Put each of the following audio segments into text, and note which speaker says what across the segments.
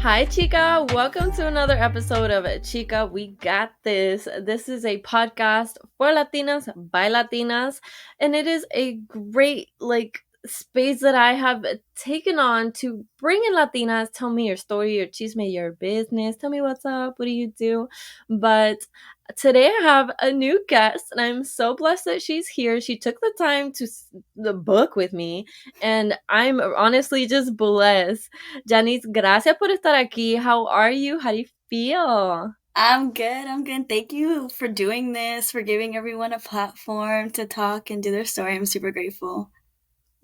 Speaker 1: Hi, Chica. Welcome to another episode of Chica. We Got This. This is a podcast for Latinas by Latinas, and it is a great space that I have taken on to bring in Latinas. Tell me your story, your chisme, your business. Tell me what's up. What do you do? But today I have a new guest, and I'm so blessed that she's here. She took the time to the book with me, and I'm honestly just blessed. Yaniece, gracias por estar aquí. How are you? How do you feel?
Speaker 2: I'm good. Thank you for doing this, for giving everyone a platform to talk and do their story. I'm super grateful.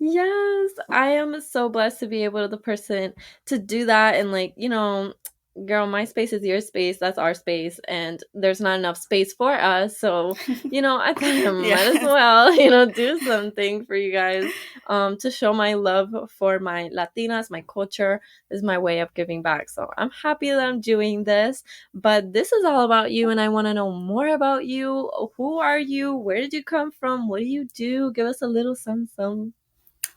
Speaker 1: Yes, I am so blessed to be able to the person to do that. And girl, my space is your space. That's our space. And there's not enough space for us. So, I thought I
Speaker 2: Yeah.
Speaker 1: might as well, do something for you guys to show my love for my Latinas, my culture is my way of giving back. So I'm happy that I'm doing this. But this is all about you. And I want to know more about you. Who are you? Where did you come from? What do you do? Give us a little some.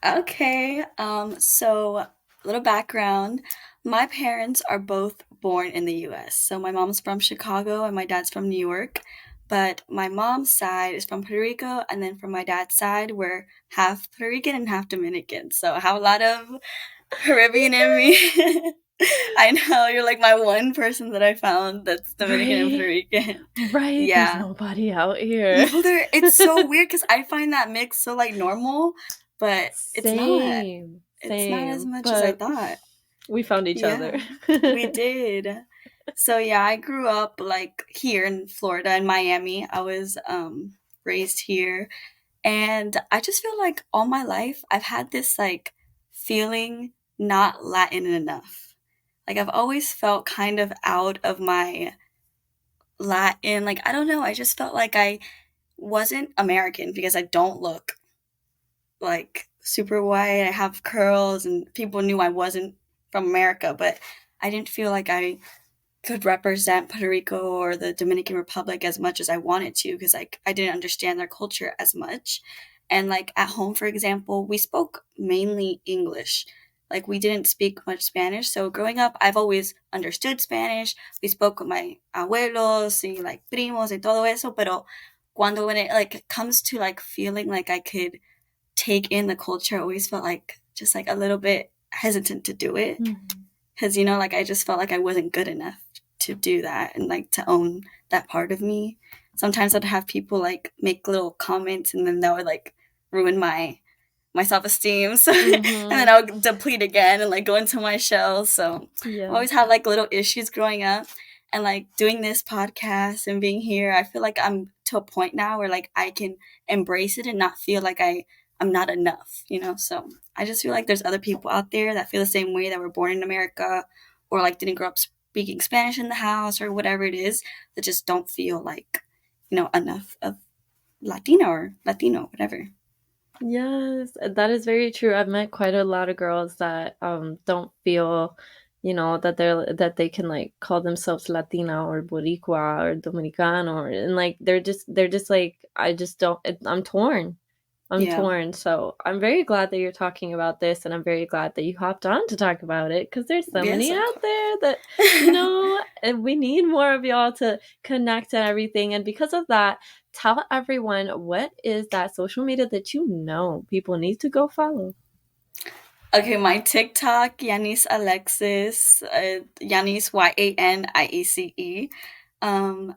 Speaker 2: Okay. So little background. My parents are both born in the US. So my mom's from Chicago and my dad's from New York. But my mom's side is from Puerto Rico, and then from my dad's side, we're half Puerto Rican and half Dominican. So I have a lot of Caribbean in me. I know, you're like my one person that I found that's Dominican and Puerto
Speaker 1: Right?
Speaker 2: Rican.
Speaker 1: Right? There's
Speaker 2: Yeah.
Speaker 1: nobody out here.
Speaker 2: No, it's so weird because I find that mix so like normal, but it's not.
Speaker 1: Same.
Speaker 2: It's not as
Speaker 1: Same.
Speaker 2: much as I
Speaker 1: But
Speaker 2: thought.
Speaker 1: we found each other.
Speaker 2: Yeah, we did. So yeah, I grew up like here in Florida in Miami. I was raised here, and I just feel like all my life I've had this like feeling not Latin enough. Like I've always felt kind of out of my Latin. Like I don't know, I just felt like I wasn't American because I don't look like super white. I have curls and people knew I wasn't from America, but I didn't feel like I could represent Puerto Rico or the Dominican Republic as much as I wanted to because like I didn't understand their culture as much. And like at home, for example, we spoke mainly English. Like we didn't speak much Spanish. So growing up, I've always understood Spanish. We spoke with my abuelos y like primos y todo eso. Pero when it like comes to like feeling like I could take in the culture, I always felt like just like a little bit hesitant to do it
Speaker 1: Mhm.
Speaker 2: because like I just felt like I wasn't good enough to do that and like to own that part of me. Sometimes I'd have people like make little comments and then that would like ruin my self-esteem. So and then
Speaker 1: Mhm.
Speaker 2: I would deplete again and like go into my shell. So I
Speaker 1: Yeah.
Speaker 2: always had like little issues growing up, and like doing this podcast and being here, I feel like I'm to a point now where like I can embrace it and not feel like I'm not enough. So I just feel like there's other people out there that feel the same way, that were born in America or like didn't grow up speaking Spanish in the house or whatever it is, that just don't feel like, enough of Latina or Latino, whatever.
Speaker 1: Yes, that is very true. I've met quite a lot of girls that don't feel, that they can like call themselves Latina or Boricua or Dominicano and like they're just like I just don't I'm torn. I'm
Speaker 2: Yeah.
Speaker 1: torn. So I'm very glad that you're talking about this, and I'm very glad that you hopped on to talk about it because there's so
Speaker 2: Yes,
Speaker 1: many
Speaker 2: of
Speaker 1: out
Speaker 2: course.
Speaker 1: there that, and we need more of y'all to connect and everything. And because of that, tell everyone what is that social media that people need to go follow.
Speaker 2: Okay, my TikTok, Yaniece Alexis, Yaniece Yaniece.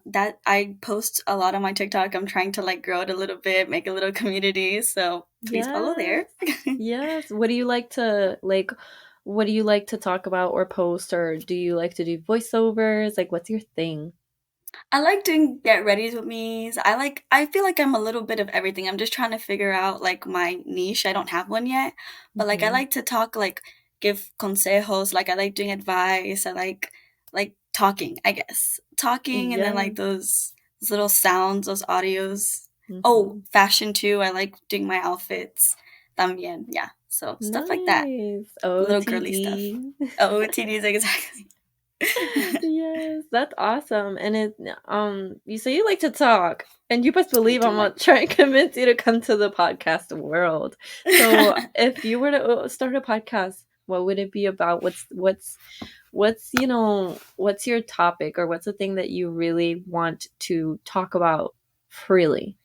Speaker 2: That I post a lot on my TikTok. I'm trying to like grow it a little bit, make a little community. So please follow
Speaker 1: Yes.
Speaker 2: there.
Speaker 1: Yes. What do you like to talk about or post, or do you like to do voiceovers? Like what's your thing?
Speaker 2: I like doing get readies with me. I feel like I'm a little bit of everything. I'm just trying to figure out like my niche. I don't have one yet. But like I
Speaker 1: Mhm.
Speaker 2: like to talk, like give consejos, like I like doing advice. I like talking, I guess. Talking, and then like
Speaker 1: Yes.
Speaker 2: those little sounds, those audios. Oh,
Speaker 1: Mhm.
Speaker 2: fashion too. I like doing my outfits. También, yeah. So stuff like that.
Speaker 1: Nice.
Speaker 2: Little girly stuff.
Speaker 1: OTD.
Speaker 2: Oh, TDs exactly.
Speaker 1: Yes, that's awesome. And you say you like to talk, and you best
Speaker 2: I
Speaker 1: believe
Speaker 2: do
Speaker 1: I'm gonna
Speaker 2: like
Speaker 1: try and convince you to come to the podcast world. So, if you were to start a podcast, What would it be about? What's what's your topic, or what's the thing that you really want to talk about freely?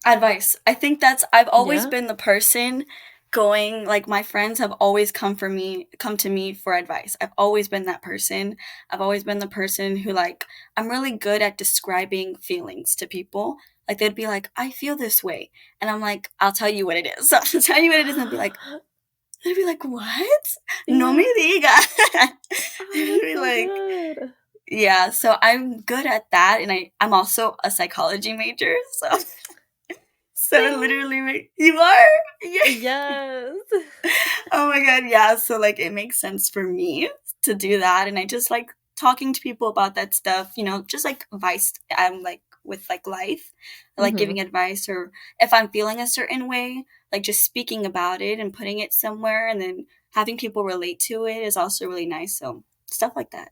Speaker 2: Advice. I think that's I've always
Speaker 1: Yeah.
Speaker 2: been the person going, like, my friends have always come to me for advice. I've always been that person. I've always been the person who, like, I'm really good at describing feelings to people. Like, they'd be like, "I feel this way." And I'm like, "I'll tell you what it is." So I'll tell you what it is, and they'd be like, "What? No me
Speaker 1: Yeah.
Speaker 2: diga."
Speaker 1: Oh,
Speaker 2: They'd
Speaker 1: that's
Speaker 2: be
Speaker 1: so
Speaker 2: like,
Speaker 1: good.
Speaker 2: yeah, so I'm good at that, and I'm also a psychology major, so so it
Speaker 1: Oh,
Speaker 2: literally you are? Yeah.
Speaker 1: yes.
Speaker 2: Oh my god, yeah, so, like, it makes sense for me to do that, and I just like talking to people about that stuff, just, like, advice, like, with, like, life, like,
Speaker 1: Hmm.
Speaker 2: giving advice, or if I'm feeling a certain way, like, just speaking about it and putting it somewhere, and then having people relate to it is also really nice, so stuff like that.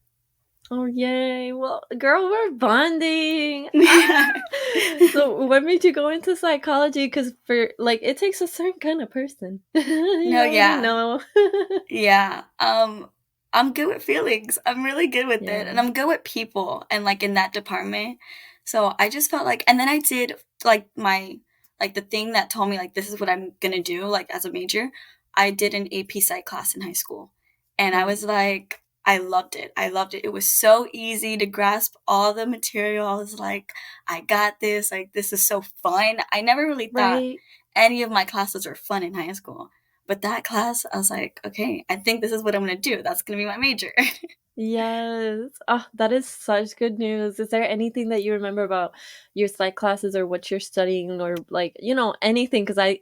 Speaker 1: Oh, yay. Well, girl, we're bonding. Ah!
Speaker 2: Yeah.
Speaker 1: So, what made you go into psychology? Because for like, it takes a certain kind of person. You
Speaker 2: No,
Speaker 1: already
Speaker 2: yeah.
Speaker 1: know.
Speaker 2: Yeah. I'm good with feelings. I'm really good with it.
Speaker 1: Yeah.
Speaker 2: And I'm good with people and, like, in that department. So I just felt like, and then I did, like, the thing that told me, like, this is what I'm gonna do, like, as a major. I did an AP Psych class in high school. And I
Speaker 1: Oh,
Speaker 2: was like, I loved it. I loved it. It was so easy to grasp all the material. I was like, I got this. Like, this is so fun. I never really thought
Speaker 1: right.
Speaker 2: any of my classes were fun in high school. But that class, I was like, okay, I think this is what I'm gonna do. That's gonna be my major.
Speaker 1: Yes. Oh, that is such good news. Is there anything that you remember about your psych classes, or what you're studying, or like, anything? Because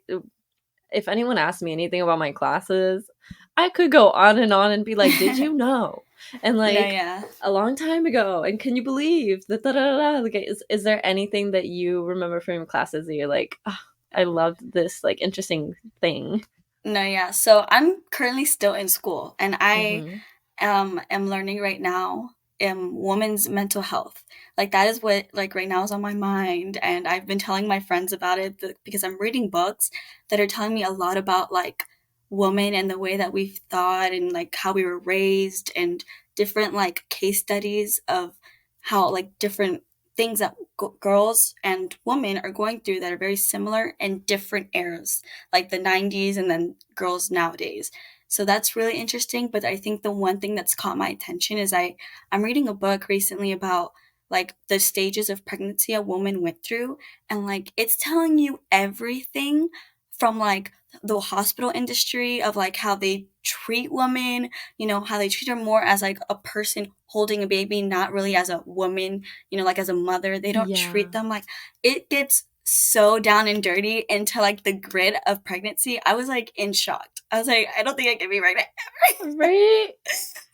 Speaker 1: if anyone asked me anything about my classes, I could go on and be like, "Did you know?" And
Speaker 2: No,
Speaker 1: like,
Speaker 2: yeah.
Speaker 1: a long time ago, and can you believe that? Da, da, da, da. Like, is there anything that you remember from your classes that you're like, oh, I loved this like interesting thing?
Speaker 2: No, yeah. So I'm currently still in school, and I
Speaker 1: Mm-hmm.
Speaker 2: am learning right now women's mental health. Like, that is what, like, right now is on my mind, and I've been telling my friends about it because I'm reading books that are telling me a lot about, like, women and the way that we've thought and, like, how we were raised, and different, like, case studies of how, like, different things that girls and women are going through that are very similar in different eras, like the 90s and then girls nowadays. So that's really interesting. But I think the one thing that's caught my attention is I'm reading a book recently about, like, the stages of pregnancy a woman went through, and, like, it's telling you everything from, like, the hospital industry of, like, how they treat women, how they treat her more as, like, a person holding a baby, not really as a woman, like, as a mother. They don't treat
Speaker 1: Yeah.
Speaker 2: them like, it gets so down and dirty into, like, the grit of pregnancy. I was, like, in shock. I was like, I don't think I can be pregnant.
Speaker 1: Right.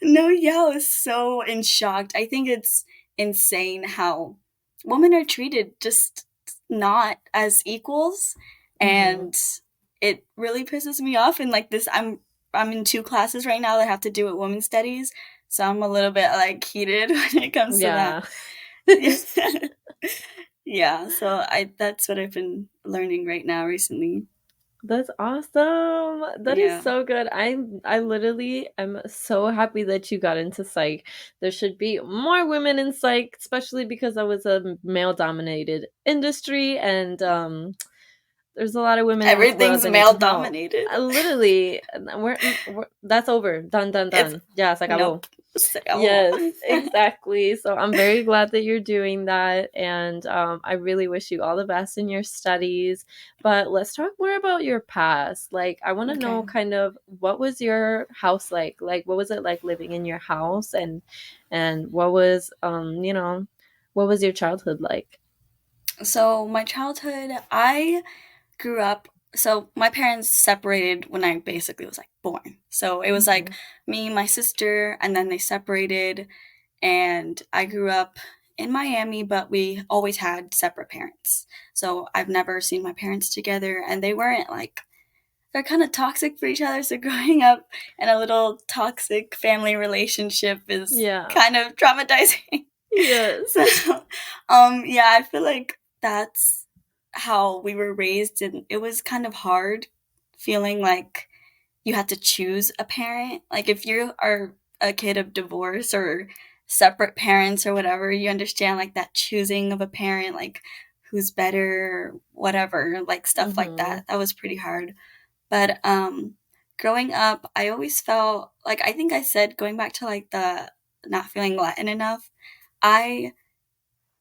Speaker 2: No, yeah, I was so in shocked. I think it's insane how women are treated just not as equals,
Speaker 1: Mm-hmm.
Speaker 2: and it really pisses me off. And, like, this, I'm in two classes right now that have to do with women's studies, so I'm a little bit, like, heated when it comes to that.
Speaker 1: Yeah.
Speaker 2: Yeah. Yeah, so I that's what I've been learning right now recently.
Speaker 1: That's awesome. That is
Speaker 2: Yeah.
Speaker 1: so good. I literally am so happy that you got into psych. There should be more women in psych, especially because I was a male dominated industry, and there's a lot of women in this world
Speaker 2: Everything's
Speaker 1: that need
Speaker 2: male
Speaker 1: some help.
Speaker 2: dominated.
Speaker 1: Literally, we're that's over. Done, done,
Speaker 2: It's
Speaker 1: done. Ya se
Speaker 2: nope.
Speaker 1: acabó.
Speaker 2: Oh.
Speaker 1: Yes, exactly. So I'm very glad that you're doing that, and I really wish you all the best in your studies. But let's talk more about your past. Like, I want to know
Speaker 2: Okay.
Speaker 1: kind of what was your house like? Like, what was it like living in your house, and what was your childhood like?
Speaker 2: So my childhood, I grew up. So my parents separated when I basically was, like, born. So it was like
Speaker 1: Hmm.
Speaker 2: me, my sister, and then they separated. And I grew up in Miami, but we always had separate parents. So I've never seen my parents together, and they weren't, like, they're kind of toxic for each other. So growing up in a little toxic family relationship is
Speaker 1: Yeah.
Speaker 2: kind of traumatizing.
Speaker 1: Yes.
Speaker 2: So, yeah, I feel like that's how we were raised, and it was kind of hard feeling like you had to choose a parent. Like if you are a kid of divorce or separate parents or whatever, you understand like that choosing of a parent, like who's better, whatever, like stuff like
Speaker 1: Mhm.
Speaker 2: that. That was pretty hard. But growing up, I always felt like I think I said going back to like the not feeling Latin enough. I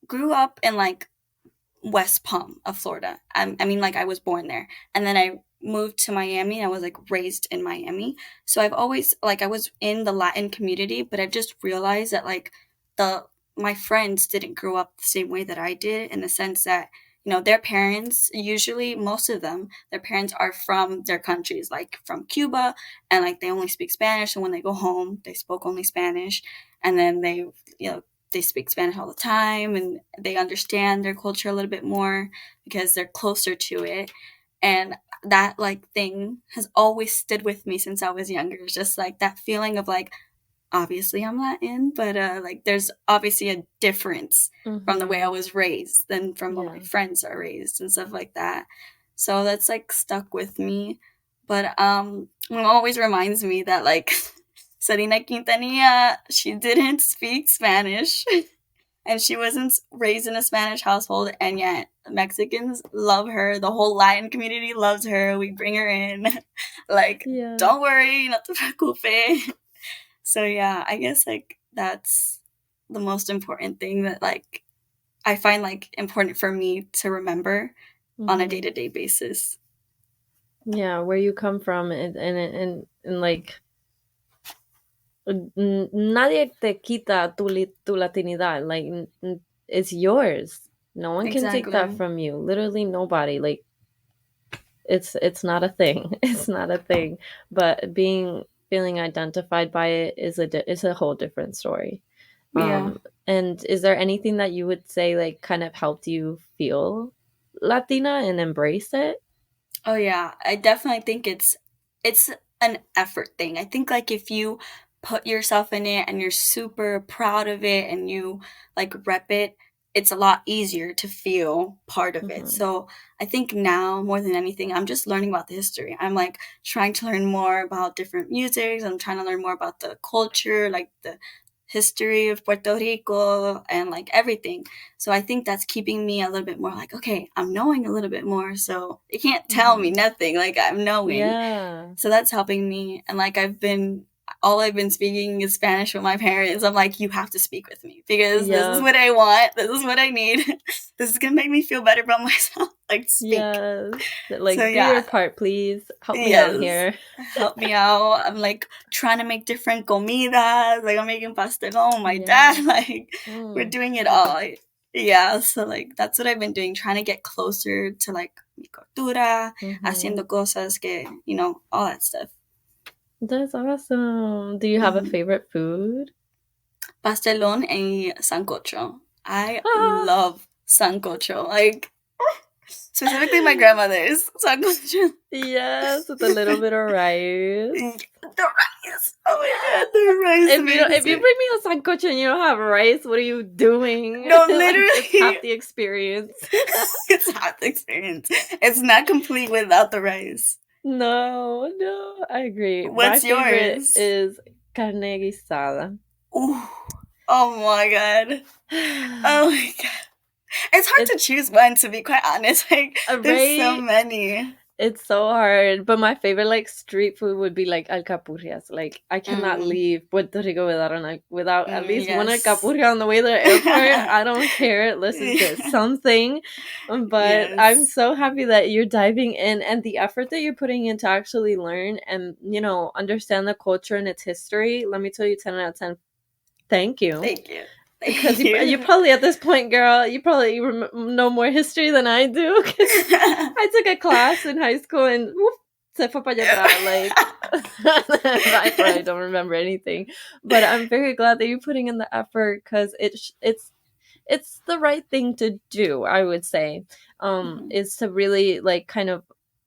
Speaker 2: grew up in like West Palm of Florida. I mean, like I was born there, and then I moved to Miami. And I was like raised in Miami, so I've always like I was in the Latin community, but I've just realized that like the my friends didn't grow up the same way that I did, in the sense that their parents, usually most of them, their parents are from their countries, like from Cuba, and like they only speak Spanish, and when they go home, they spoke only Spanish, and then they speak Spanish all the time and they understand their culture a little bit more because they're closer to it. And that like thing has always stood with me since I was younger. It's just like that feeling of like, obviously I'm Latin, but like there's obviously a difference from the way I
Speaker 1: Mhm.
Speaker 2: was raised than from what my
Speaker 1: Yeah.
Speaker 2: friends are raised and stuff like that. So that's like stuck with me. But it always reminds me that like Selena Quintanilla, she didn't speak Spanish. And she wasn't raised in a Spanish household, and yet Mexicans love her. The whole Latin community loves her. We bring her in. Like,
Speaker 1: Yeah.
Speaker 2: don't worry, no te preocupe. So yeah, I guess like that's the most important thing that like I find like important for me to remember on a day
Speaker 1: Mhm.
Speaker 2: to day basis.
Speaker 1: Yeah, where you come from, and like nadie te quita tu latinidad. Like it's yours. No one can take that
Speaker 2: Exactly.
Speaker 1: from you. Literally nobody. Like it's not a thing. It's not a thing. But feeling identified by it is a whole different story.
Speaker 2: Yeah.
Speaker 1: And is there anything that you would say like kind of helped you feel Latina and embrace it?
Speaker 2: Oh yeah, I definitely think it's an effort thing. I think like if you put yourself in it and you're super proud of it and you like rep it, it's a lot easier to feel part of it.
Speaker 1: Mhm.
Speaker 2: So I think now more than anything, I'm just learning about the history. I'm like trying to learn more about different musics. I'm trying to learn more about the culture, like the history of Puerto Rico and like everything. So I think that's keeping me a little bit more like, okay, I'm knowing a little bit more. So you can't tell me
Speaker 1: Mhm.
Speaker 2: nothing. Like I'm knowing.
Speaker 1: Yeah.
Speaker 2: So that's helping me. And like all I've been speaking is Spanish with my parents. I'm like, you have to speak with me because this is
Speaker 1: Yeah.
Speaker 2: what I want. This is what I need. This is going to make me feel better about myself. Like speak.
Speaker 1: Yes.
Speaker 2: So
Speaker 1: Like, do your
Speaker 2: yeah,
Speaker 1: part, please. Help me out
Speaker 2: yes.
Speaker 1: here.
Speaker 2: Help me out. I'm like trying to make different comidas. Like I'm making pastelón with my
Speaker 1: Yeah.
Speaker 2: dad. Like we're doing it
Speaker 1: Rico.
Speaker 2: all. Yeah. So like that's what I've been doing, trying to get closer to like mi cultura,
Speaker 1: Mhm.
Speaker 2: haciendo cosas que, all that stuff.
Speaker 1: That's awesome. Do you have a
Speaker 2: Hmm.
Speaker 1: favorite food?
Speaker 2: Pastelón y sancocho. I
Speaker 1: Ah,
Speaker 2: love sancocho. Like specifically my grandmother's sancocho.
Speaker 1: yes, with a little bit of rice.
Speaker 2: The rice. Oh my god, the rice
Speaker 1: If
Speaker 2: makes
Speaker 1: you
Speaker 2: it.
Speaker 1: bring me a sancocho and you don't have rice, what are you doing?
Speaker 2: No,
Speaker 1: Like it's half
Speaker 2: literally.
Speaker 1: the experience.
Speaker 2: It's half the experience. It's not complete without the rice.
Speaker 1: No, no, I agree. My
Speaker 2: What's
Speaker 1: favorite
Speaker 2: yours?
Speaker 1: is carne guisada.
Speaker 2: Ooh. Oh my god. Oh my god. It's hard
Speaker 1: It's
Speaker 2: to choose one, to be quite honest. Like,
Speaker 1: a
Speaker 2: there's so
Speaker 1: right.
Speaker 2: many.
Speaker 1: It's so hard, but my favorite like street food would be like alcapurrias. Like I cannot
Speaker 2: Mm,
Speaker 1: leave Puerto Rico without at least one
Speaker 2: yes.
Speaker 1: alcapurria on the way to the airport. I don't care. Let's just get
Speaker 2: Yeah.
Speaker 1: something. But I'm
Speaker 2: Yes.
Speaker 1: so happy that you're diving in and the effort that you're putting in to actually learn and understand the culture and its history. Let me tell you, 10 out of 10. Thank you.
Speaker 2: Thank you.
Speaker 1: Because
Speaker 2: Thank
Speaker 1: you
Speaker 2: you.
Speaker 1: probably at this point, girl, you probably know more history than I do. Because I took a class in high school and whoop, se fue para allá atrás. Like, I probably don't remember anything. But I'm very glad that you're putting in the effort because it's the right thing to do, I would say.
Speaker 2: Mhm,
Speaker 1: Is to really like kind of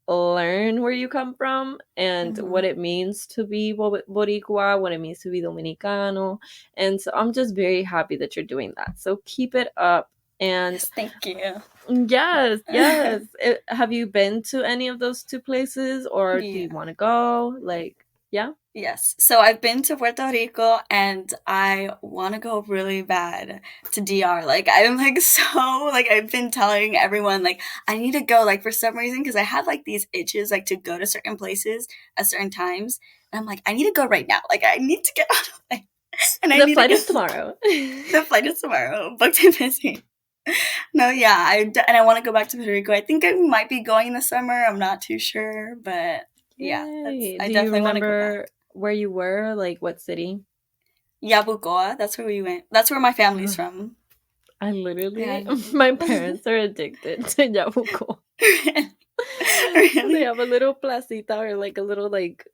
Speaker 1: learn where you come from and what
Speaker 2: mhm.
Speaker 1: it means to be Boricua, what it means to be Dominicano. And so I'm just very happy that you're doing that. So keep it up. And
Speaker 2: Yes, thank you.
Speaker 1: yes, yes. Have you been to any of those two places, or do you
Speaker 2: Yeah.
Speaker 1: want to go? Like, yeah.
Speaker 2: Yes. So I've been to Puerto Rico and I want to go really bad to DR. Like I'm like so like I've been telling everyone like I need to go like for some reason because I have like these itches like to go to certain places at certain times. And I'm like I need to go right now. Like I need to get out of the way. And I
Speaker 1: The
Speaker 2: need to
Speaker 1: flight
Speaker 2: go.
Speaker 1: is tomorrow.
Speaker 2: The flight is tomorrow. Booked and busy. No, yeah, and I want to go back to Puerto Rico. I think I might be going in the summer. I'm not too sure, but yeah, that's
Speaker 1: Yay.
Speaker 2: I
Speaker 1: Do you
Speaker 2: definitely want to go back.
Speaker 1: remember where you were? Like, what city?
Speaker 2: Yabucoa, that's where we went. That's where my family's from.
Speaker 1: I literally,
Speaker 2: And
Speaker 1: my parents are addicted to Yabuco. They
Speaker 2: really,
Speaker 1: have a little placita or like a little like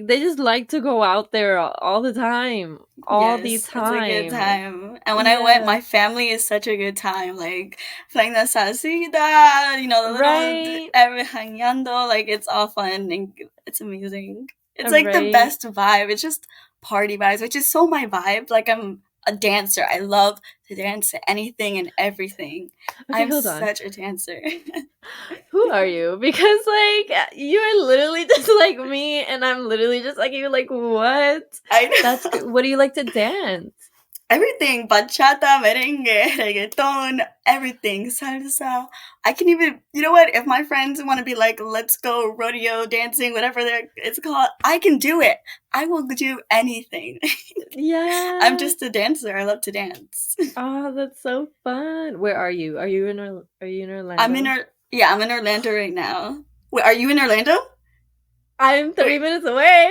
Speaker 1: they just like to go out there all the time, all the
Speaker 2: yes, it's a good
Speaker 1: time.
Speaker 2: time. And when I went,
Speaker 1: Yeah,
Speaker 2: my family is such a good time. Like playing the salsita, the little
Speaker 1: right,
Speaker 2: every hangando, like it's all fun and it's amazing. It's like the
Speaker 1: right.
Speaker 2: best vibe. It's just party vibes, which is so my vibe. Like I'm a dancer. I love to dance to anything and everything.
Speaker 1: Okay,
Speaker 2: I'm
Speaker 1: hold on.
Speaker 2: such a dancer.
Speaker 1: Who are you? Because like you are literally just like me, and I'm literally just like you. Like what?
Speaker 2: I
Speaker 1: That's
Speaker 2: know.
Speaker 1: what do you like to dance?
Speaker 2: Everything, bachata, merengue, reggaeton, everything, salsa. I can even, you know what? If my friends want to be like, let's go rodeo dancing, whatever it's called, I can do it. I will do anything. I'm
Speaker 1: Yeah.
Speaker 2: just a dancer. I love to dance.
Speaker 1: Oh, that's so fun. Where are you? Are you in
Speaker 2: I'm in
Speaker 1: Orlando?
Speaker 2: yeah, I'm in Orlando right now. Wait, are you in Orlando?
Speaker 1: I'm 30
Speaker 2: Wait,
Speaker 1: minutes away.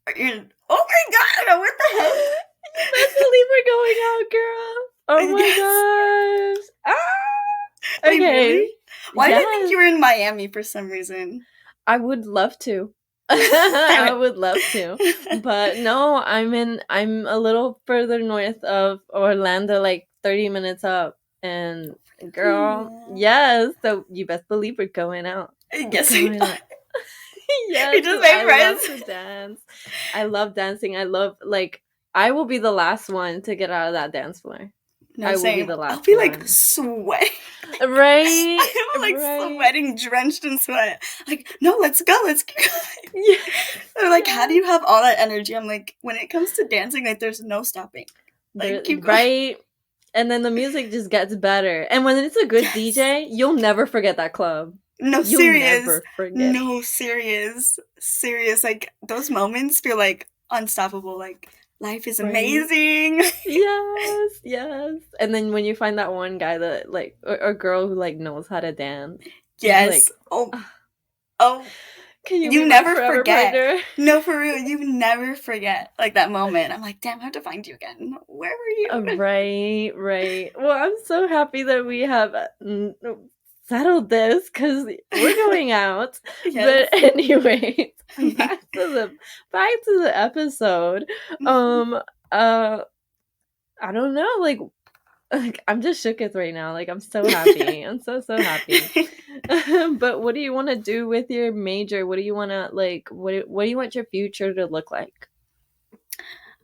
Speaker 2: are you oh my god, what the heck?
Speaker 1: You best believe we're going out, girl. Oh
Speaker 2: Yes.
Speaker 1: my gosh. Ah.
Speaker 2: Wait,
Speaker 1: Okay.
Speaker 2: really? Why did I think
Speaker 1: Yes.
Speaker 2: you were in Miami for some reason?
Speaker 1: I would love to. I would love to. But no, I'm a little further north of Orlando, like 30 minutes up. And girl,
Speaker 2: Really?
Speaker 1: yes, so you best believe we're going out.
Speaker 2: I
Speaker 1: We're
Speaker 2: guess we
Speaker 1: going out.
Speaker 2: we
Speaker 1: Yes,
Speaker 2: just
Speaker 1: because
Speaker 2: made
Speaker 1: I love
Speaker 2: friends.
Speaker 1: to dance. I love dancing. I love like I will be the last one to get out of that dance floor.
Speaker 2: No,
Speaker 1: I will be
Speaker 2: same.
Speaker 1: the
Speaker 2: I'll
Speaker 1: last
Speaker 2: be like
Speaker 1: one.
Speaker 2: sweating.
Speaker 1: Right?
Speaker 2: I'm like
Speaker 1: Right.
Speaker 2: sweating, drenched in sweat. Like, no, let's go, let's go.
Speaker 1: Yes.
Speaker 2: They're like, how do
Speaker 1: Yes.
Speaker 2: you have all that energy? I'm like, when it comes to dancing, like, there's no stopping.
Speaker 1: There
Speaker 2: Like, keep going.
Speaker 1: right. And then the music just gets better. And when it's a good
Speaker 2: Yes.
Speaker 1: DJ, you'll never forget that club.
Speaker 2: No,
Speaker 1: You'll
Speaker 2: serious.
Speaker 1: never forget it.
Speaker 2: No, serious. Serious. Like, those moments feel like unstoppable. Like, life is
Speaker 1: Right?
Speaker 2: amazing.
Speaker 1: Yes, yes. And then when you find that one guy that like or girl who like knows how to dance, you'll be
Speaker 2: Yes.
Speaker 1: like,
Speaker 2: Oh,
Speaker 1: "Ah,
Speaker 2: oh,
Speaker 1: can you be
Speaker 2: you
Speaker 1: my
Speaker 2: never
Speaker 1: forever
Speaker 2: forget.
Speaker 1: partner?"
Speaker 2: No, for real, you never forget like that moment. I'm like, damn, I have to find you again. Where were you?
Speaker 1: Right, right. Well, I'm so happy that we have settled this because we're going out.
Speaker 2: Yes.
Speaker 1: But anyway, back to the episode. Um, uh, I don't know, like I'm just shooketh right now. Like I'm so happy. I'm so happy. But what do you want to do with your major? What do you want to like? What do you want your future to look like?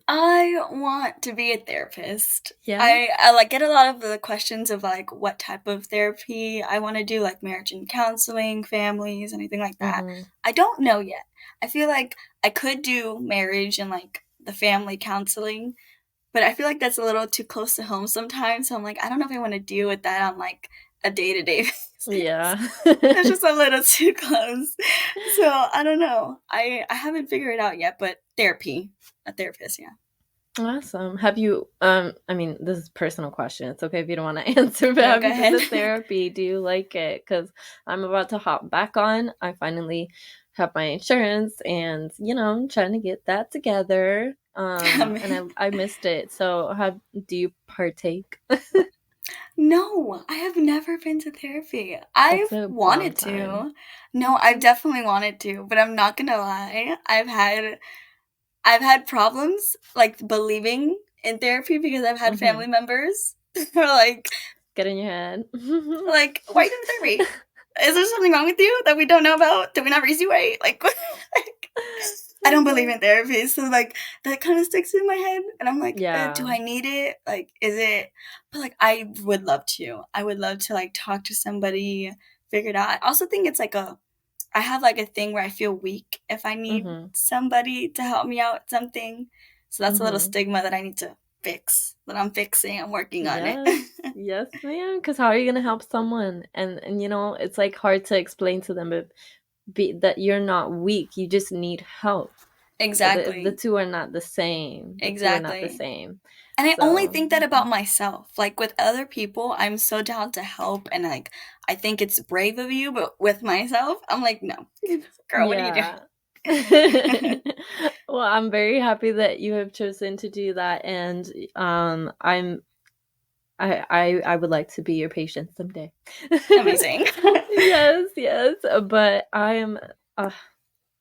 Speaker 2: I want to be a therapist.
Speaker 1: Yeah.
Speaker 2: I like get a lot of the questions of like what type of therapy I want to do, like marriage and counseling, families, anything like that.
Speaker 1: Mm-hmm.
Speaker 2: I don't know yet. I feel like I could do marriage and like the family counseling, but I feel like that's a little too close to home sometimes. So I'm like, I don't know if I want to deal with that on like a day to day basis.
Speaker 1: Yeah.
Speaker 2: That's just a little too close. So I don't know. I haven't figured it out yet, but therapy, a therapist, yeah.
Speaker 1: Awesome. Have you I mean, this is a personal question. It's okay if you don't want to answer, but
Speaker 2: No,
Speaker 1: have
Speaker 2: go
Speaker 1: you been
Speaker 2: ahead.
Speaker 1: to therapy? Do you like it? Cuz I'm about to hop back on. I finally have my insurance and, I'm trying to get that together. And I missed it. So, have do you partake?
Speaker 2: No, I have never been to therapy.
Speaker 1: It's
Speaker 2: I've
Speaker 1: a bomb
Speaker 2: wanted
Speaker 1: time.
Speaker 2: to. No, I've definitely wanted to, but I'm not gonna lie. I've had problems like believing in therapy because I've had
Speaker 1: Mhm.
Speaker 2: family members who are like
Speaker 1: Get in your head.
Speaker 2: why do therapy? Is there something wrong with you that we don't know about? Did we not raise you right? Like, like I don't believe in therapy, so like that kind of sticks in my head, and I'm like, do
Speaker 1: Yeah.
Speaker 2: I need it? Like, is it? But like, I would love to. I would love to like talk to somebody, figure it out. I also think it's like I have like a thing where I feel weak if I need
Speaker 1: Mhm.
Speaker 2: somebody to help me out with something. So that's a little
Speaker 1: Mhm.
Speaker 2: stigma that I need to fix. That I'm fixing. I'm working on it.
Speaker 1: Yes. Yes, ma'am. Because how are you gonna help someone? And it's like hard to explain to them, but that you're not weak. You just need help. The
Speaker 2: Exactly.
Speaker 1: two are not the same. The two are not the
Speaker 2: Exactly.
Speaker 1: same.
Speaker 2: And I only
Speaker 1: So,
Speaker 2: think that about myself. Like with other people, I'm so down to help and like I think it's brave of you, but with myself, I'm like, no. Girl, what are you
Speaker 1: yeah.
Speaker 2: doing?
Speaker 1: Well, I'm very happy that you have chosen to do that, and I would like to be your patient someday.
Speaker 2: Amazing.
Speaker 1: Yes, yes. But uh,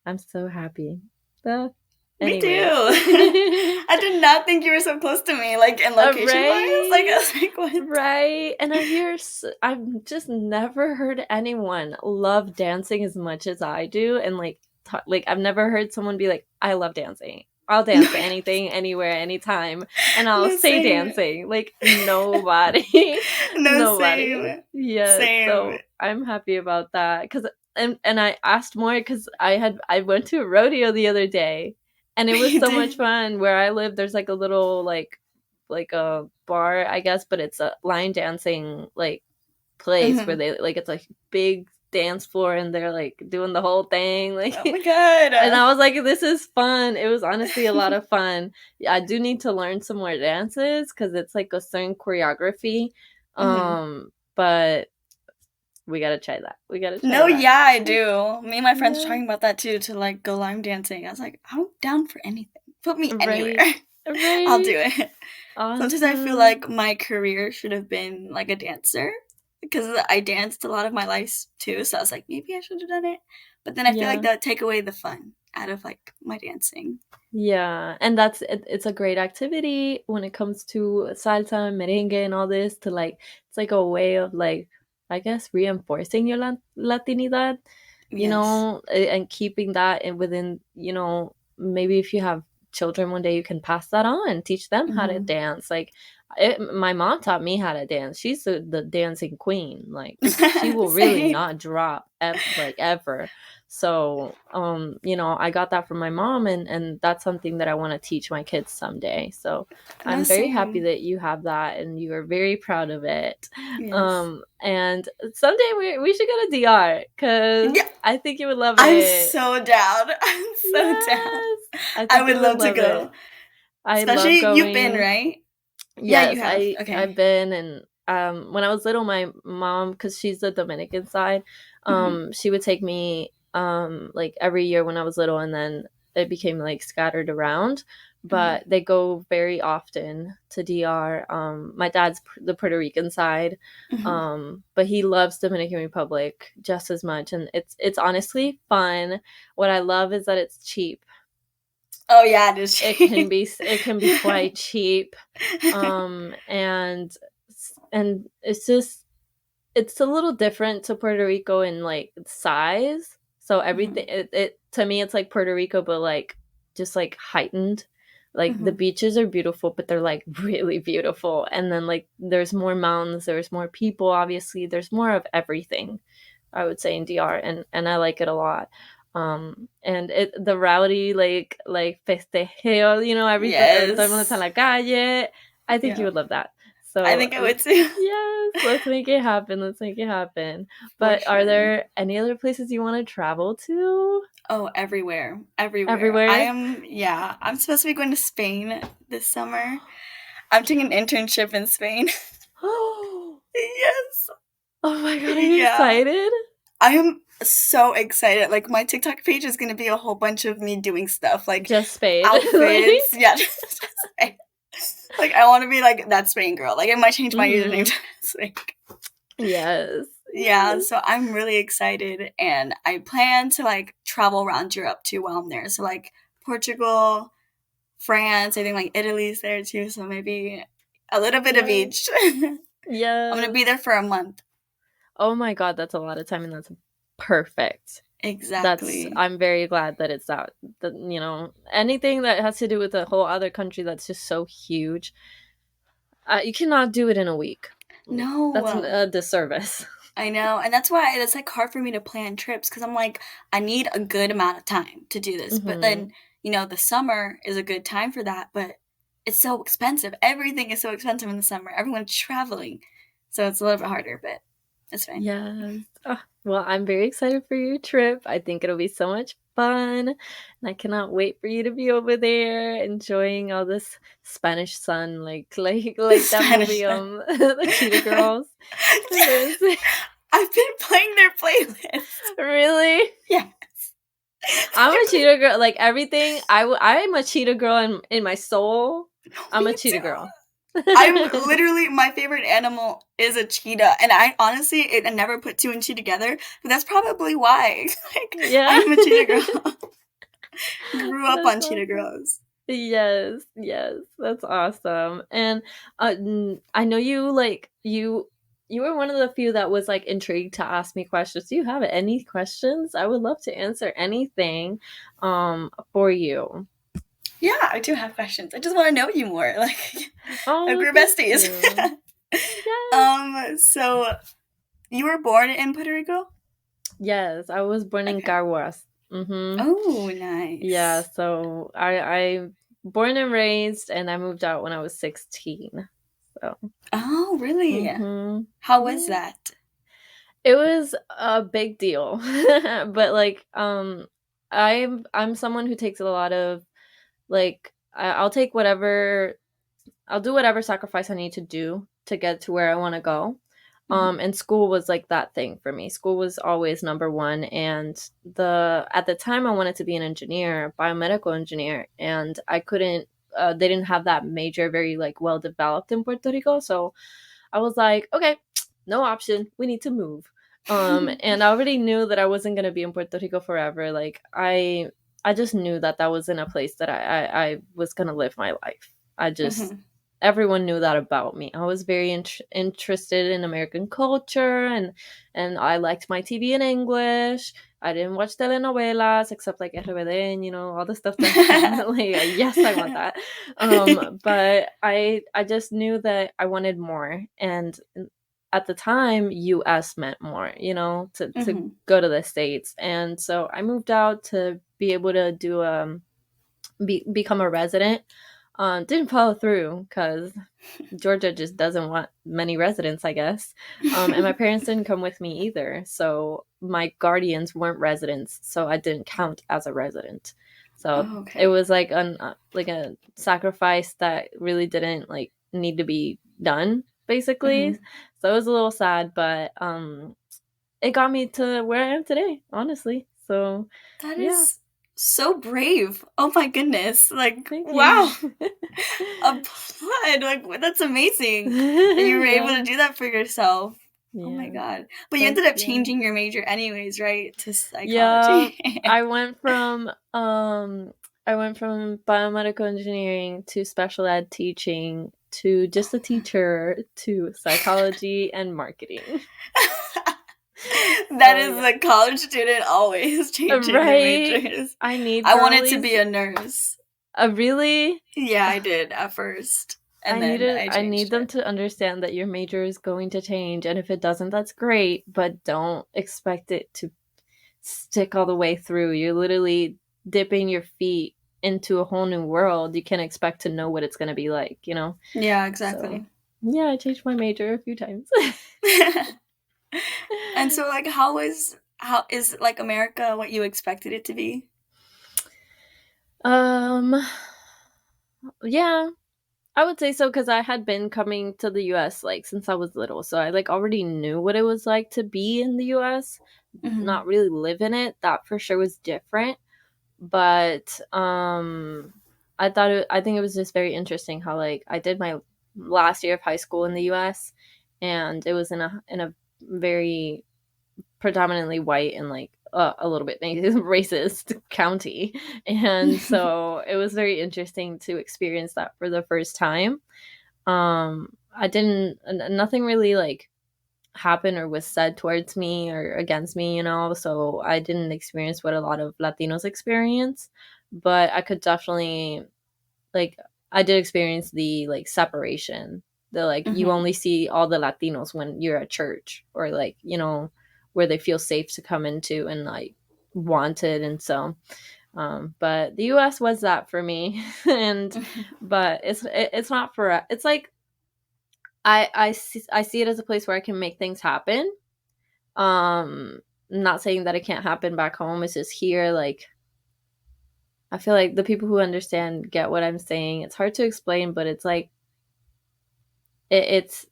Speaker 1: I'm so happy. Uh,
Speaker 2: Me too.
Speaker 1: anyways.
Speaker 2: I did not think you were so close to me, like in location wise. Like I
Speaker 1: Right?
Speaker 2: was like, what?
Speaker 1: Right. And I've just never heard anyone love dancing as much as I do. And like I've never heard someone be like, I love dancing. I'll
Speaker 2: No,
Speaker 1: dance to anything, anywhere, anytime, and I'll
Speaker 2: no,
Speaker 1: stay
Speaker 2: same.
Speaker 1: dancing. Like nobody,
Speaker 2: No,
Speaker 1: nobody.
Speaker 2: same.
Speaker 1: Yes.
Speaker 2: Same.
Speaker 1: So I'm happy about that. And I asked more because I went to a rodeo the other day, and it was
Speaker 2: You
Speaker 1: so much
Speaker 2: did.
Speaker 1: fun. Where I live, there's like a little like a bar, I guess, but it's a line dancing like place where
Speaker 2: Hmm.
Speaker 1: they like it's like big dance floor and they're like doing the whole thing like
Speaker 2: Oh my
Speaker 1: and
Speaker 2: god.
Speaker 1: I was like, this is fun. It was honestly a lot of fun. Yeah, I do need to learn some more dances because it's like a certain choreography.
Speaker 2: Hmm.
Speaker 1: But we gotta try that. We gotta try
Speaker 2: No,
Speaker 1: that.
Speaker 2: yeah, I do. Me and my friends were
Speaker 1: Yeah.
Speaker 2: talking about that too, to like go line dancing. I was like, I'm down for anything. Put me anywhere.
Speaker 1: Right.
Speaker 2: I'll do
Speaker 1: Right.
Speaker 2: it. Sometimes I feel
Speaker 1: Awesome.
Speaker 2: like my career should have been like a dancer because I danced a lot of my life too. So I was like, maybe I should have done it. But then I feel like
Speaker 1: Yeah.
Speaker 2: that would take away the fun out of like my dancing.
Speaker 1: Yeah, and it's a great activity when it comes to salsa and merengue and all this to like it's like a way of like I guess reinforcing your Latinidad,
Speaker 2: Yes.
Speaker 1: and keeping that in within, maybe if you have children one day you can pass that on, teach them how to
Speaker 2: Hmm.
Speaker 1: dance. Like my mom taught me how to dance. She's the dancing queen. Like she will really
Speaker 2: Same.
Speaker 1: not drop like ever. So, I got that from my mom, and that's something that I want to teach my kids someday. So,
Speaker 2: No,
Speaker 1: I'm very happy
Speaker 2: same.
Speaker 1: that you have that and you are very proud of it.
Speaker 2: Yes.
Speaker 1: And someday we should go to DR because
Speaker 2: Yeah,
Speaker 1: I think you would love
Speaker 2: I'm
Speaker 1: it.
Speaker 2: so down. I'm so down.
Speaker 1: Yes, I
Speaker 2: I
Speaker 1: think
Speaker 2: would
Speaker 1: you would
Speaker 2: love to
Speaker 1: love
Speaker 2: go.
Speaker 1: it. I love
Speaker 2: Especially you've been,
Speaker 1: going.
Speaker 2: right? Yeah, you
Speaker 1: Yes,
Speaker 2: have.
Speaker 1: I've
Speaker 2: Okay.
Speaker 1: been, and when I was little, my mom, because she's the Dominican side,
Speaker 2: Hmm.
Speaker 1: she would take me like every year when I was little, and then it became like scattered around.
Speaker 2: Hmm.
Speaker 1: But they go very often to DR. My dad's the Puerto Rican side,
Speaker 2: Hmm.
Speaker 1: but he loves Dominican Republic just as much, and it's honestly fun. What I love is that it's cheap.
Speaker 2: Oh yeah, it is
Speaker 1: It
Speaker 2: cheap.
Speaker 1: can be quite cheap, and it's just it's a little different to Puerto Rico in like size. So everything
Speaker 2: Hmm.
Speaker 1: it to me it's like Puerto Rico, but like just like heightened. Like the
Speaker 2: Hmm.
Speaker 1: beaches are beautiful, but they're like really beautiful. And then like there's more mountains, there's more people. Obviously, there's more of everything. I would say in DR, and I like it a lot. And the rowdy like festejeo, every time it's en
Speaker 2: Yes.
Speaker 1: la calle. I think you
Speaker 2: Yeah.
Speaker 1: would love that.
Speaker 2: I
Speaker 1: So
Speaker 2: think I would too.
Speaker 1: yes, let's make it happen. Let's make it happen.
Speaker 2: For
Speaker 1: But are
Speaker 2: sure.
Speaker 1: there any other places you want to travel to?
Speaker 2: Oh, everywhere. Everywhere.
Speaker 1: Everywhere?
Speaker 2: Yeah, I'm supposed to be going to Spain this summer. I'm taking an internship in Spain.
Speaker 1: Oh
Speaker 2: Yes.
Speaker 1: my god, are you
Speaker 2: Yeah.
Speaker 1: excited?
Speaker 2: I am so excited. Like my TikTok page is gonna be a whole bunch of me doing stuff like
Speaker 1: Just Spain.
Speaker 2: outfits.
Speaker 1: Like
Speaker 2: Yeah, just Spain. Like I want to be like that Spain girl. Like I might change my username
Speaker 1: mhm.
Speaker 2: to Spain.
Speaker 1: Yes.
Speaker 2: Yeah,
Speaker 1: Yes.
Speaker 2: so I'm really excited, and I plan to like travel around Europe too while I'm there. So like Portugal, France. I think like Italy's there too. So maybe a little bit of
Speaker 1: Yes.
Speaker 2: each. I'm gonna
Speaker 1: Yes.
Speaker 2: be there for a month.
Speaker 1: Oh my god, that's a lot of time and that's perfect.
Speaker 2: Exactly.
Speaker 1: I'm very glad that it's that, anything that has to do with a whole other country that's just so huge, you cannot do it in a week. That's
Speaker 2: No.
Speaker 1: a disservice.
Speaker 2: I know, and that's why it's like hard for me to plan trips because I'm like, I need a good amount of time to do this. But
Speaker 1: Hmm.
Speaker 2: then, the summer is a good time for that, but it's so expensive. Everything is so expensive in the summer. Everyone's traveling. So it's a little bit harder, but it's fine.
Speaker 1: Yes. Well, I'm very excited for your trip. I think it'll be so much fun. And I cannot wait for you to be over there enjoying all this Spanish sun like that
Speaker 2: Spanish.
Speaker 1: movie the Cheetah Girls. It is.
Speaker 2: I've been playing their playlist.
Speaker 1: Really?
Speaker 2: Yes.
Speaker 1: I'm a cheetah girl. Like everything, I'm a cheetah girl in my soul. I'm a
Speaker 2: Me
Speaker 1: cheetah
Speaker 2: too.
Speaker 1: girl.
Speaker 2: I'm literally my favorite animal is a cheetah, and I honestly I never put two and two together, but that's probably why. Like
Speaker 1: Yeah.
Speaker 2: I'm a cheetah girl. Grew up
Speaker 1: That's
Speaker 2: on cheetah
Speaker 1: awesome.
Speaker 2: girls.
Speaker 1: Yes, yes, that's awesome. And I know you were one of the few that was like intrigued to ask me questions. Do you have any questions? I would love to answer anything for you.
Speaker 2: Yeah, I do have questions. I just want to know you more. Like
Speaker 1: Oh,
Speaker 2: we're
Speaker 1: thank
Speaker 2: besties.
Speaker 1: you. Yes.
Speaker 2: So you were born in Puerto Rico?
Speaker 1: Yes, I was born in
Speaker 2: Okay.
Speaker 1: Caguas. Mhm.
Speaker 2: Oh,
Speaker 1: Yeah,
Speaker 2: nice.
Speaker 1: so I born and raised and I moved out when I was 16. So,
Speaker 2: Oh, really?
Speaker 1: mhm.
Speaker 2: How was
Speaker 1: Yeah.
Speaker 2: that?
Speaker 1: It was a big deal. But like I'm someone who takes a lot of like I'll take whatever I'll do whatever sacrifice I need to do to get to where I want to go.
Speaker 2: Mhm.
Speaker 1: And school was like that thing for me. School was always number one. And at the time I wanted to be an engineer, biomedical engineer, and I couldn't. They didn't have that major very like well developed in Puerto Rico, so I was like, okay, no option. We need to move. And I already knew that I wasn't gonna be in Puerto Rico forever. Like I just knew that that wasn't a place that I was gonna live my life. I just
Speaker 2: Mhm.
Speaker 1: everyone knew that about me. I was very interested in American culture, and I liked my TV in English. I didn't watch telenovelas except like RBD and all the stuff that like yes, I want that. But I just knew that I wanted more, and at the time US meant more, to
Speaker 2: Mhm.
Speaker 1: go to the States. And so I moved out to be able to do become a resident. Didn't follow through because Georgia just doesn't want many residents, I guess. And my parents didn't come with me either. So my guardians weren't residents, so I didn't count as a resident. So
Speaker 2: Oh,
Speaker 1: it
Speaker 2: okay.
Speaker 1: was like like a sacrifice that really didn't like need to be done, basically.
Speaker 2: Mhm.
Speaker 1: So it was a little sad, but it got me to where I am today, honestly. So
Speaker 2: That
Speaker 1: yeah,
Speaker 2: is so brave. Oh my goodness. Like,
Speaker 1: thank you.
Speaker 2: wow. Applaud. Like, that's amazing that you were able to
Speaker 1: Yeah,
Speaker 2: do that for yourself. Oh my
Speaker 1: yeah.
Speaker 2: god. But you
Speaker 1: Thank
Speaker 2: ended up
Speaker 1: you.
Speaker 2: changing your major anyways, right? To
Speaker 1: Yeah,
Speaker 2: psychology.
Speaker 1: I went from biomedical engineering to special ed teaching to just a teacher to psychology and marketing.
Speaker 2: That
Speaker 1: So
Speaker 2: is
Speaker 1: yeah.
Speaker 2: a college student always changing their
Speaker 1: Right?
Speaker 2: majors.
Speaker 1: I need
Speaker 2: I wanted to
Speaker 1: girlies.
Speaker 2: be a nurse.
Speaker 1: Really?
Speaker 2: Yeah, I did at first. And then I
Speaker 1: I need
Speaker 2: changed
Speaker 1: them
Speaker 2: it.
Speaker 1: to understand that your major is going to change, and if it doesn't, that's great, but don't expect it to stick all the way through. You're literally dipping your feet into a whole new world. You can't expect to know what it's going to be like.
Speaker 2: Yeah,
Speaker 1: So,
Speaker 2: exactly.
Speaker 1: yeah, I changed my major a few times.
Speaker 2: And so like how is like America what you expected it to be?
Speaker 1: um, yeah, I would say so because I had been coming to the US like since I was little. So I like already knew what it was like to be in the US,
Speaker 2: Mhm.
Speaker 1: not really live in it. That for sure was different. But I think it was just very interesting how like I did my last year of high school in the US, and it was in a very predominantly white and like a little bit racist county. And so it was very interesting to experience that for the first time. I didn't nothing really like happened or was said towards me or against me, so I didn't experience what a lot of Latinos experience, but I could definitely, like, I did experience the, like, separation. The, like, you
Speaker 2: Mm-hmm.
Speaker 1: only see all the Latinos when you're at church, or, like, where they feel safe to come into and, like, wanted. And so, but the US was that for me. And but it's not for, it's like, I see it as a place where I can make things happen. Not saying that it can't happen back home. It's just here, like, I feel like the people who understand get what I'm saying. It's hard to explain, but it's like, it's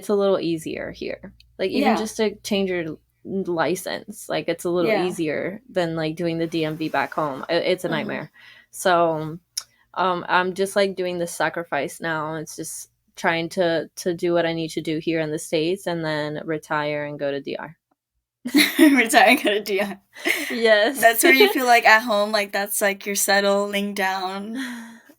Speaker 1: a little easier here. Like, even
Speaker 2: Yeah.
Speaker 1: just to change your license, like, it's a little
Speaker 2: Yeah.
Speaker 1: easier than, like, doing the DMV back home. It's a
Speaker 2: Mm-hmm.
Speaker 1: nightmare. So, I'm just, like, doing the sacrifice now. It's just trying to do what I need to do here in the States, and then retire and go to DR.
Speaker 2: Retiring at a DI.
Speaker 1: Yes.
Speaker 2: That's where you feel like at home, like that's like you're settling down.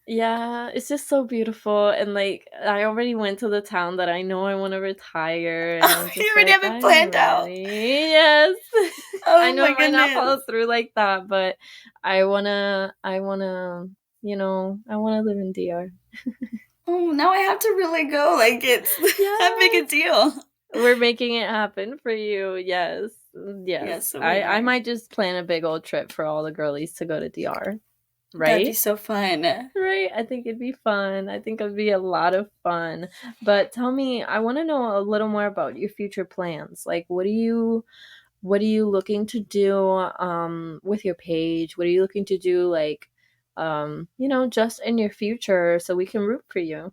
Speaker 1: Yeah, it's just so beautiful. And, like, I already went to the town that I know I want to retire, and
Speaker 2: Oh,
Speaker 1: I'm
Speaker 2: you
Speaker 1: just
Speaker 2: already
Speaker 1: like,
Speaker 2: have it
Speaker 1: I'm
Speaker 2: planned out.
Speaker 1: ready. Yes. I
Speaker 2: Oh
Speaker 1: know
Speaker 2: my
Speaker 1: it might not
Speaker 2: goodness.
Speaker 1: follow through like that, but I wanna live in DR.
Speaker 2: Oh, now I have to really go. Like it's that big a
Speaker 1: Yes.
Speaker 2: deal.
Speaker 1: We're making it happen for you. Yes. Yes.
Speaker 2: Yes, we
Speaker 1: I
Speaker 2: are.
Speaker 1: might just plan a big old trip for all the girlies to go to DR.
Speaker 2: That'd be
Speaker 1: Right?
Speaker 2: so fun.
Speaker 1: Right. I think it'd be fun. I think it'd be a lot of fun. But tell me, I want to know a little more about your future plans. Like, what are you looking to do with your page? What are you looking to do, like, just in your future, so we can root for you?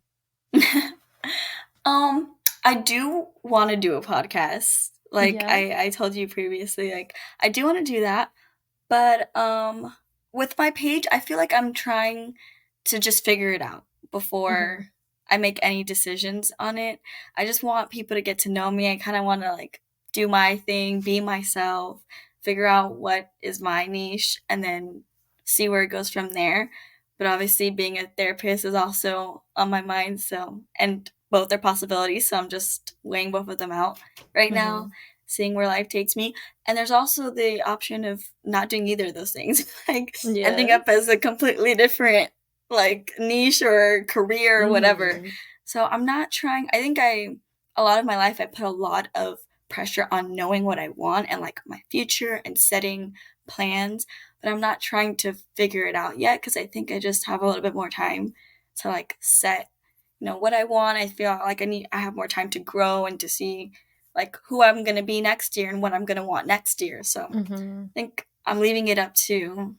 Speaker 2: um, I do want to do a podcast. Like
Speaker 1: Yeah.
Speaker 2: I told you previously, like I do want to do that. But with my page, I feel like I'm trying to just figure it out
Speaker 1: Hmm.
Speaker 2: before I make any decisions on it. I just want people to get to know me. I kind of want to like do my thing, be myself, figure out what is my niche, and then see where it goes from there. But obviously, being a therapist is also on my mind. So, and both are possibilities. So I'm just weighing both of them out right now,
Speaker 1: Hmm.
Speaker 2: seeing where life takes me. And there's also the option of not doing either of those things, like ending
Speaker 1: Yes.
Speaker 2: up as a completely different like niche or career or whatever.
Speaker 1: Hmm.
Speaker 2: So I'm not trying. I think a lot of my life I put a lot of pressure on knowing what I want and like my future and setting plans, but I'm not trying to figure it out yet because I think I just have a little bit more time to like set, what I want. I feel like I have more time to grow and to see like who I'm going to be next year and what I'm going to want next year. So I
Speaker 1: Hmm.
Speaker 2: think I'm leaving it up to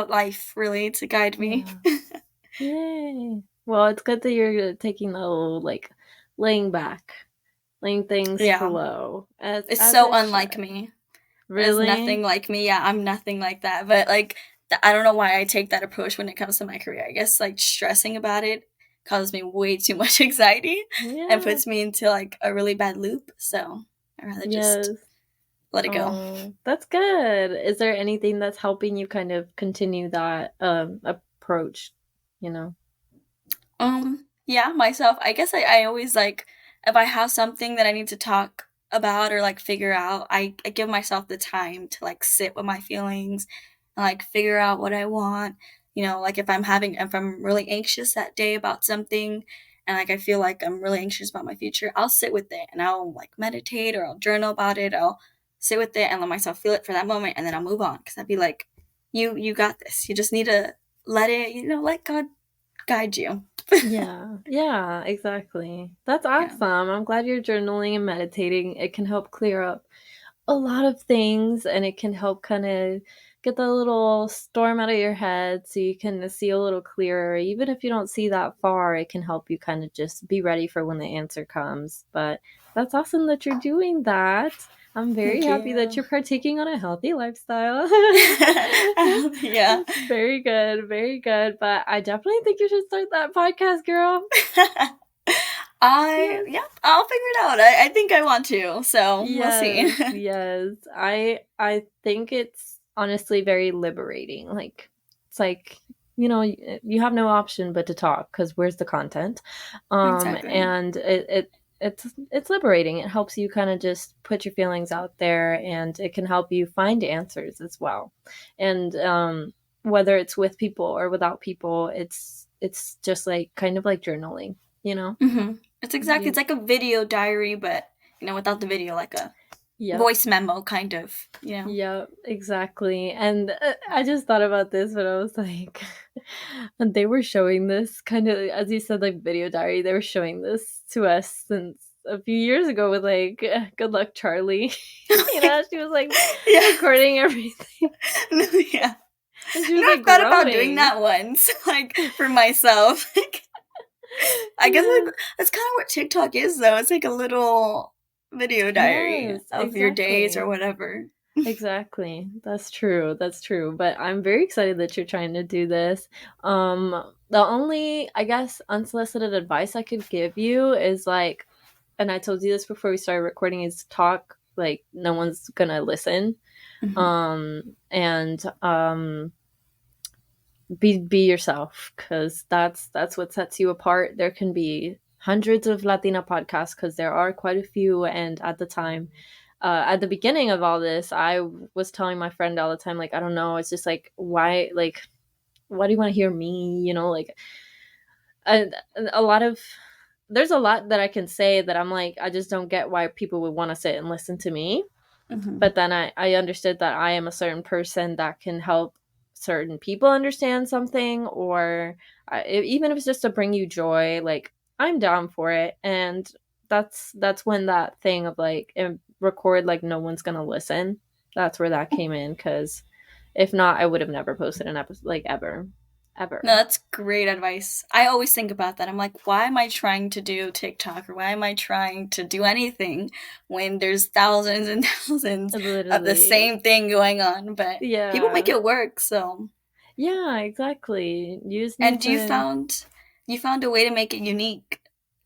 Speaker 2: life really to guide me.
Speaker 1: Yeah. Yay. Well, it's good that you're taking the little, like, laying back, letting things
Speaker 2: Yeah.
Speaker 1: flow
Speaker 2: It's
Speaker 1: as
Speaker 2: so
Speaker 1: it
Speaker 2: unlike
Speaker 1: should.
Speaker 2: me. It's
Speaker 1: Really?
Speaker 2: nothing like me. Yeah, I'm nothing like that. But like I don't know why I take that approach when it comes to my career. I guess like stressing about it causes me way too much anxiety and
Speaker 1: Yeah.
Speaker 2: puts me into like a really bad loop. So I'd rather just
Speaker 1: Yes.
Speaker 2: let it go.
Speaker 1: Oh, that's good. Is there anything that's helping you kind of continue that approach, you know?
Speaker 2: Yeah, myself. I guess I always like if I have something that I need to talk about or like figure out, I give myself the time to like sit with my feelings and like figure out what I want. Like if I'm really anxious that day about something and like I feel like I'm really anxious about my future, I'll sit with it and I'll like meditate or I'll journal about it. I'll sit with it and let myself feel it for that moment and then I'll move on because I'd be like, you got this. You just need to let it, let God guide you.
Speaker 1: Yeah. Yeah, exactly. That's
Speaker 2: Yeah.
Speaker 1: awesome. I'm glad you're journaling and meditating. It can help clear up a lot of things, and it can help kind of get the little storm out of your head so you can see a little clearer. Even if you don't see that far, it can help you kind of just be ready for when the answer comes. But that's awesome that you're doing that. I'm very
Speaker 2: Thank
Speaker 1: happy that
Speaker 2: you.
Speaker 1: you're partaking on a healthy lifestyle.
Speaker 2: Yeah.
Speaker 1: It's very good, very good. But I definitely think you should start that podcast, girl. Yes.
Speaker 2: Yeah, I'll figure it out. I think I want to, so we'll see.
Speaker 1: Yes, yes. I think it's honestly very liberating. Like, it's like, you have no option but to talk, because where's the content?
Speaker 2: Exactly.
Speaker 1: And it it's liberating. It helps you kind of just put your feelings out there, and it can help you find answers as well. And whether it's with people or without people, it's just like kind of like journaling, you know?
Speaker 2: It's like a video diary, but without the video, like a
Speaker 1: Yep.
Speaker 2: voice memo kind of.
Speaker 1: Yep, exactly. And I just thought about this when I was like, and they were showing this kind of, as you said, like video diary, they were showing this to us since a few years ago with like, Good Luck Charlie. She was like
Speaker 2: Yeah.
Speaker 1: recording everything.
Speaker 2: Yeah.
Speaker 1: And she was
Speaker 2: I've
Speaker 1: like
Speaker 2: thought about doing
Speaker 1: growing.
Speaker 2: that once, like for myself. I guess
Speaker 1: Yeah.
Speaker 2: that's kind of what TikTok is, though. It's like a little video diary
Speaker 1: Yes,
Speaker 2: of your days or
Speaker 1: exactly.
Speaker 2: whatever.
Speaker 1: Exactly. That's true. That's true. But I'm very excited that you're trying to do this. The only, I guess, unsolicited advice I could give you is like, and I told you this before we started recording, is talk like no one's gonna listen. And be yourself, because that's what sets you apart. There can be hundreds of Latina podcasts, because there are quite a few, and at the time, at the beginning of all this, I was telling my friend all the time, like, I don't know, it's just like, why do you want to hear me, like, a, a lot of there's a lot that I can say that I'm like, I just don't get why people would want to sit and listen to me. But then I understood that I am a certain person that can help certain people understand something, or even if it's just to bring you joy, like, I'm down for it. And that's when that thing of like, record like no one's gonna listen, that's where that came in, because if not, I would have never posted an episode, like, ever.
Speaker 2: No, that's great advice. I always think about that. I'm like, why am I trying to do TikTok, or why am I trying to do anything when there's thousands and thousands of the
Speaker 1: Literally.
Speaker 2: same thing going on? But people make
Speaker 1: Yeah.
Speaker 2: it work, so.
Speaker 1: Yeah, exactly. You just need
Speaker 2: And
Speaker 1: to.
Speaker 2: you found a way to make it unique,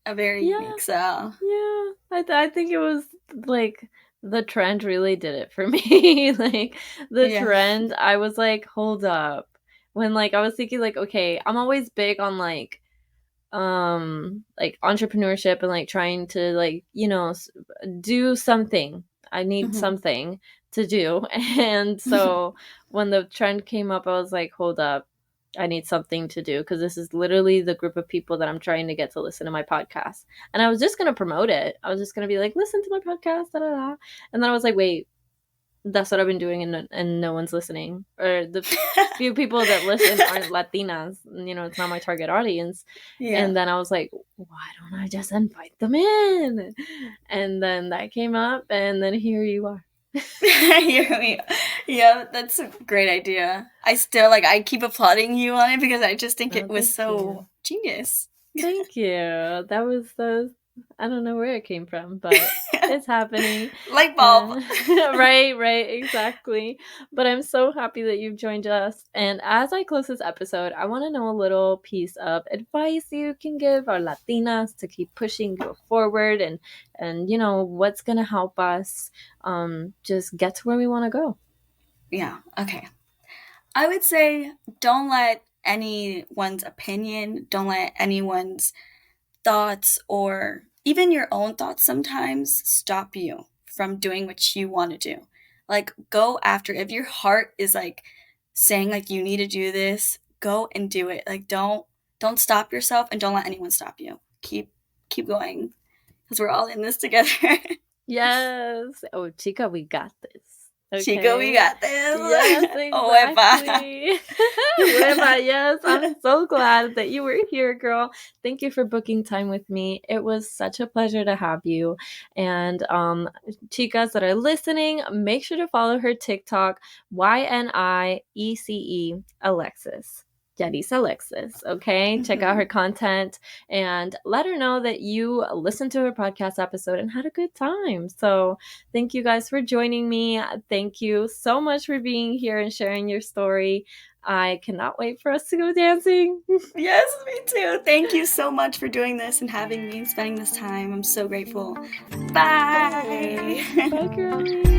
Speaker 2: a very
Speaker 1: Yeah.
Speaker 2: unique. So
Speaker 1: Yeah, I think it was like the trend really did it for me. Like, the
Speaker 2: yeah.
Speaker 1: trend, I was like, hold up. When like I was thinking like, okay, I'm always big on like entrepreneurship and like trying to like, do something. I need
Speaker 2: hmm
Speaker 1: something to do. And so when the trend came up, I was like, hold up. I need something to do, because this is literally the group of people that I'm trying to get to listen to my podcast. And I was just going to promote it. I was just going to be like, listen to my podcast. Da, da, da. And then I was like, wait, that's what I've been doing, and no one's listening. Or the few people that listen aren't Latinas. It's not my target audience.
Speaker 2: Yeah.
Speaker 1: And then I was like, why don't I just invite them in? And then that came up, and then here you are.
Speaker 2: Yeah, that's a great idea. I still I keep applauding you on it because I just think it
Speaker 1: Oh,
Speaker 2: was
Speaker 1: thank you.
Speaker 2: so genius.
Speaker 1: Thank you. That was the, I don't know where it came from, but it's happening.
Speaker 2: Light bulb.
Speaker 1: Right, exactly. But I'm so happy that you've joined us. And as I close this episode, I want to know a little piece of advice you can give our Latinas to keep pushing you forward, and what's gonna help us just get to where we want to go.
Speaker 2: Yeah. Okay. I would say don't let anyone's opinion, don't let anyone's thoughts, or even your own thoughts sometimes, stop you from doing what you want to do. Like, go after it. If your heart is saying you need to do this, go and do it. Like, don't stop yourself, and don't let anyone stop you. Keep going, because we're all in this together.
Speaker 1: Yes. Oh, Chica, we got this.
Speaker 2: Chica, we
Speaker 1: Okay.
Speaker 2: got this.
Speaker 1: Yes,
Speaker 2: Oh,
Speaker 1: exactly. Hueva, yes. I'm so glad that you were here, girl. Thank you for booking time with me. It was such a pleasure to have you. And chicas that are listening, make sure to follow her TikTok, YNIECE Alexis. Yaniece Alexis, okay? Check out her content and let her know that you listened to her podcast episode and had a good time. So thank you guys for joining me. Thank you so much for being here and sharing your story. I cannot wait for us to go dancing.
Speaker 2: Yes, me too. Thank you so much for doing this and having me and spending this time. I'm so grateful. Bye.
Speaker 1: Bye, girlie.